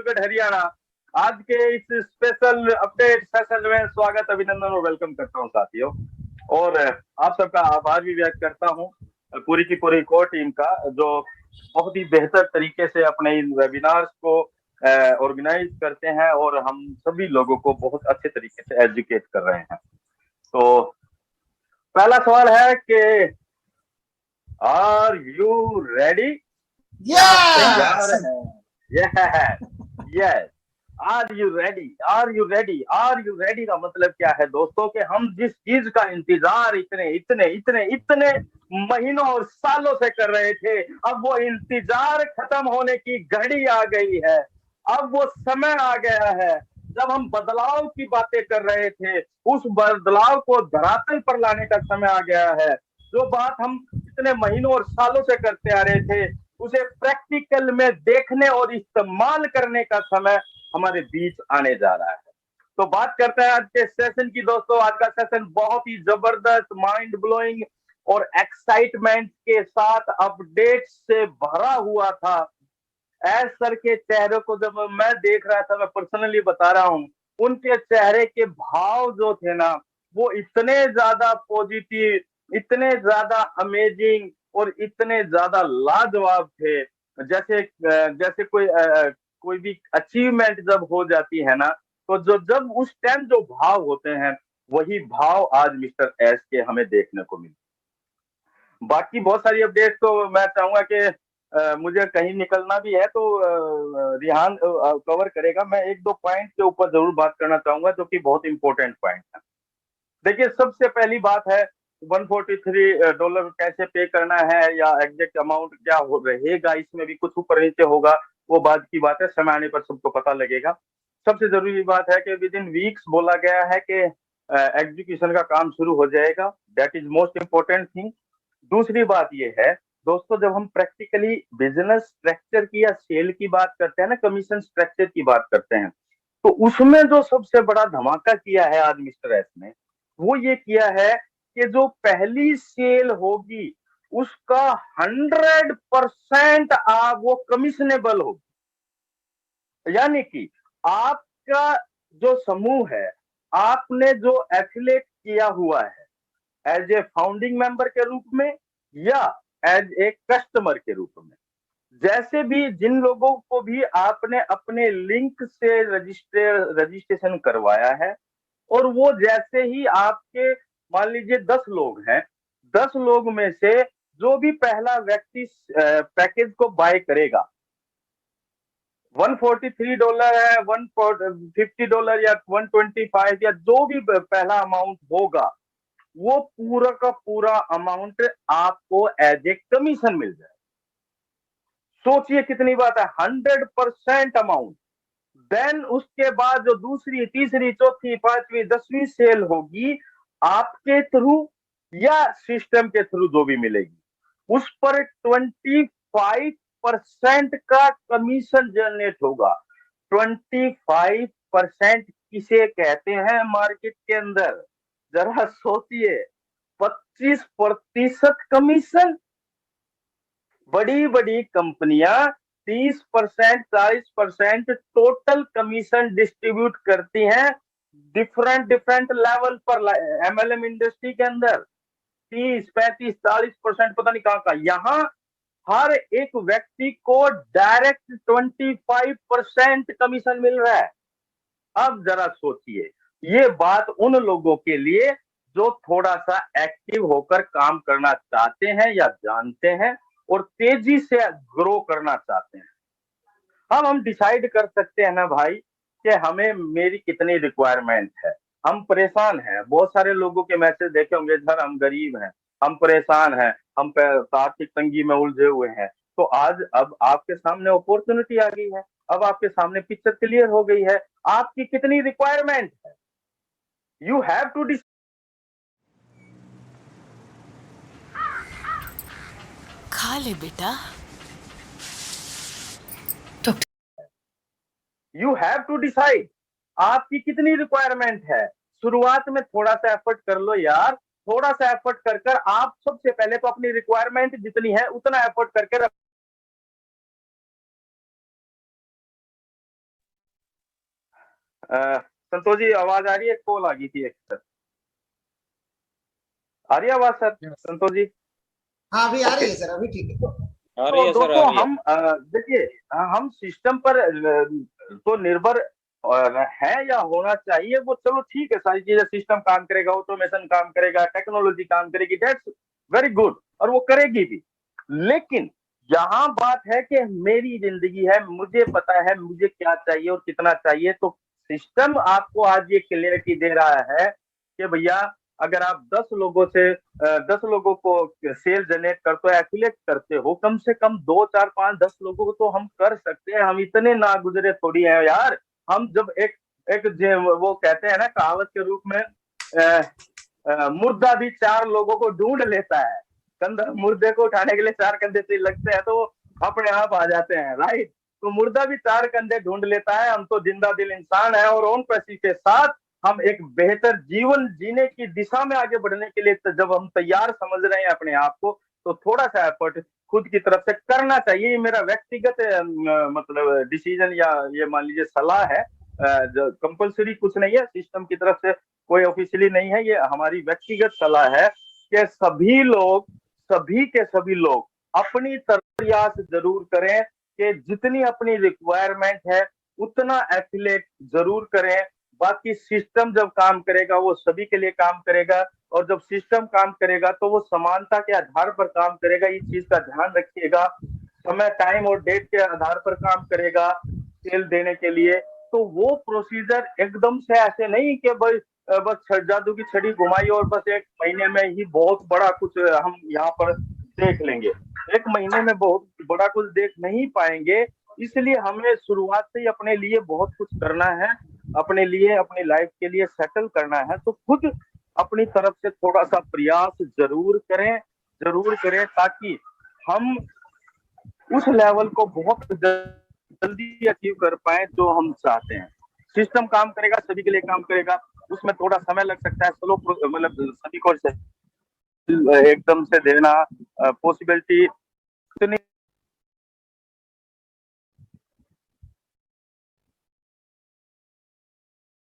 चंडीगढ़ हरियाणा। आज के इस स्पेशल अपडेट सेशन में स्वागत, अभिनंदन और वेलकम करता हूं साथियों। और आप सबका आभार भी व्यक्त करता हूं पूरी की पूरी कोर टीम का, जो बहुत ही बेहतर तरीके से अपने इन वेबिनार्स को ऑर्गेनाइज करते हैं और हम सभी लोगों को बहुत अच्छे तरीके से एजुकेट कर रहे हैं। तो पहला सवाल है कि आर यू रेडी? तैयार Yes! हैं? Yes. Are you ready? Are you ready? Are you ready का मतलब क्या है दोस्तों, कि हम जिस चीज का इंतजार इतने इतने इतने इतने महीनों और सालों से कर रहे थे, अब वो इंतजार खत्म होने की घड़ी आ गई है। अब वो समय आ गया है जब हम बदलाव की बातें कर रहे थे, उस बदलाव को धरातल पर लाने का समय आ गया है। जो बात हम इतने महीनों और सालों से करते आ रहे थे, उसे प्रैक्टिकल में देखने और इस्तेमाल करने का समय हमारे बीच आने जा रहा है। तो बात करते हैं आज के सेशन की दोस्तों। आज का सेशन बहुत ही जबरदस्त, माइंड ब्लोइंग और एक्साइटमेंट के साथ अपडेट से भरा हुआ था। एस सर के चेहरे को जब मैं देख रहा था, मैं पर्सनली बता रहा हूं, उनके चेहरे के भाव जो थे ना, वो इतने ज्यादा पॉजिटिव, इतने ज्यादा अमेजिंग और इतने ज्यादा लाजवाब थे। जैसे जैसे कोई भी अचीवमेंट जब हो जाती है ना, तो जब उस टाइम जो भाव होते हैं, वही भाव आज मिस्टर एस के हमें देखने को मिले। बाकी बहुत सारी अपडेट तो मैं चाहूंगा कि मुझे कहीं निकलना भी है तो रिहान कवर करेगा। मैं एक दो पॉइंट के ऊपर जरूर बात करना चाहूंगा, जो कि बहुत इंपॉर्टेंट पॉइंट है। देखिए, सबसे पहली बात है $143 कैसे पे करना है, या एग्जैक्ट अमाउंट क्या रहेगा, इसमें भी कुछ ऊपर नीचे होगा, वो बात की बात है, समय आने पर सबको पता लगेगा। सबसे जरूरी बात है कि विद इन वीक्स बोला गया है कि एग्जीक्यूशन का काम शुरू हो जाएगा। That is most important thing. दूसरी बात यह है दोस्तों, जब हम प्रैक्टिकली बिजनेस स्ट्रक्चर की या सेल की बात करते हैं ना, कमीशन स्ट्रक्चर की बात करते हैं, तो उसमें जो सबसे बड़ा धमाका किया है आज मिस्टर एस ने, वो ये किया है कि जो पहली सेल होगी उसका 100% वो कमीशनेबल होगी। यानी कि आपका जो समूह है, आपने जो एफिलेट किया हुआ है एज ए फाउंडिंग मेंबर के रूप में या एज ए कस्टमर के रूप में, जैसे भी जिन लोगों को भी आपने अपने लिंक से रजिस्ट्रेशन करवाया है, और वो जैसे ही आपके, मान लीजिए 10 लोग हैं, 10 लोग में से जो भी पहला व्यक्ति पैकेज को बाय करेगा, $143 है, $150 या 125 या जो भी पहला अमाउंट होगा, वो पूरा का पूरा अमाउंट आपको एज ए कमीशन मिल जाए। सोचिए कितनी बात है, 100% अमाउंट। देन उसके बाद जो दूसरी, तीसरी, चौथी, पांचवी, 10वीं सेल होगी, आपके थ्रू या सिस्टम के थ्रू जो भी मिलेगी, उस पर 25% का कमीशन जनरेट होगा। 25% किसे कहते हैं मार्केट के अंदर? जरा सोचिए, 25% कमीशन। बड़ी बड़ी कंपनियां 30%, 40% टोटल कमीशन डिस्ट्रीब्यूट करती हैं डिफरेंट डिफरेंट लेवल पर। एमएलएम इंडस्ट्री के अंदर 30, 35, 40% पता नहीं कहां का। यहां हर एक व्यक्ति को डायरेक्ट 25% कमीशन मिल रहा है। अब जरा सोचिए, ये बात उन लोगों के लिए जो थोड़ा सा एक्टिव होकर काम करना चाहते हैं या जानते हैं और तेजी से ग्रो करना चाहते हैं। हम डिसाइड कर सकते हैं ना भाई, कि हमें मेरी कितनी रिक्वायरमेंट है। हम परेशान हैं, बहुत सारे लोगों के मैसेज देखे होंगे, सर हम गरीब हैं, हम परेशान हैं, हम आर्थिक तंगी में उलझे हुए हैं। तो आज अब आपके सामने अपॉर्चुनिटी आ गई है, अब आपके सामने पिक्चर क्लियर हो गई है, आपकी कितनी रिक्वायरमेंट है। यू हैव टू खा ले बेटा। यू हैव टू डिसाइड आपकी कितनी रिक्वायरमेंट है। शुरुआत में थोड़ा सा एफर्ट कर लो यार, थोड़ा सा एफर्ट कर कर आप सबसे पहले तो अपनी रिक्वायरमेंट जितनी है उतना एफर्ट करके संतोष जी आवाज आ रही है? कॉल आ गई थी एक सर। आ रही है आवाज सर? संतोष जी हाँ अभी आ रही ओके। है सर, अभी ठीक है। आ रही तो है सर, आ दोस्तों रही है। हम देखिए हम सिस्टम पर तो निर्भर है या होना चाहिए, वो चलो ठीक है, सारी चीजें सिस्टम काम करेगा, ऑटोमेशन काम करेगा, टेक्नोलॉजी काम करेगी, दैट्स वेरी गुड, और वो करेगी भी। लेकिन यहाँ बात है कि मेरी जिंदगी है, मुझे पता है मुझे क्या चाहिए और कितना चाहिए। तो सिस्टम आपको आज ये क्लियरिटी दे रहा है कि भैया अगर आप 10 लोगों से 10 लोगों को सेल जनरेट करते हो, एफिलिएट करते हो, कम से कम 2 4 5 10 लोगों को तो हम कर सकते हैं। हम इतने ना गुजरे थोड़ी हैं यार। हम जब एक एक वो कहते हैं ना कहावत के रूप में, मुर्दा भी 4 लोगों को ढूंढ लेता है। कंधा मुर्दे को उठाने के लिए 4 कंधे चाहिए लगते हैं, तो वो अपने आप आ जाते हैं, राइट। तो मुर्दा भी 4 कंधे ढूंढ लेता है। हम तो जिंदा दिल इंसान है, और उन पैसे के साथ हम एक बेहतर जीवन जीने की दिशा में आगे बढ़ने के लिए जब हम तैयार समझ रहे हैं अपने आप को, तो थोड़ा सा एफर्ट खुद की तरफ से करना चाहिए। ये मेरा व्यक्तिगत मतलब डिसीजन, या ये मान लीजिए सलाह है, कंपलसरी कुछ नहीं है, सिस्टम की तरफ से कोई ऑफिशियली नहीं है, ये हमारी व्यक्तिगत सलाह है कि सभी के सभी लोग अपनी तरफ प्रयास जरूर करें कि जितनी अपनी रिक्वायरमेंट है उतना एफिलेट जरूर करें। बाकी सिस्टम जब काम करेगा वो सभी के लिए काम करेगा, और जब सिस्टम काम करेगा तो वो समानता के आधार पर काम करेगा। इस चीज का ध्यान रखिएगा। समय, टाइम और डेट के आधार पर काम करेगा सेल देने के लिए। तो वो प्रोसीजर एकदम से ऐसे नहीं कि भाई बस जादू की छड़ी घुमाई और बस 1 महीने में ही बहुत बड़ा कुछ हम यहाँ पर देख लेंगे। 1 महीने में बहुत बड़ा कुछ देख नहीं पाएंगे। इसलिए हमें शुरुआत से ही अपने लिए बहुत कुछ करना है, अपने लिए, अपनी लाइफ के लिए सेटल करना है। तो खुद अपनी तरफ से थोड़ा सा प्रयास जरूर करें ताकि हम उस लेवल को बहुत जल्दी अचीव कर पाए जो हम चाहते हैं। सिस्टम काम करेगा, सभी के लिए काम करेगा, उसमें थोड़ा समय लग सकता है, स्लो, मतलब सभी को एकदम से देना पॉसिबिलिटी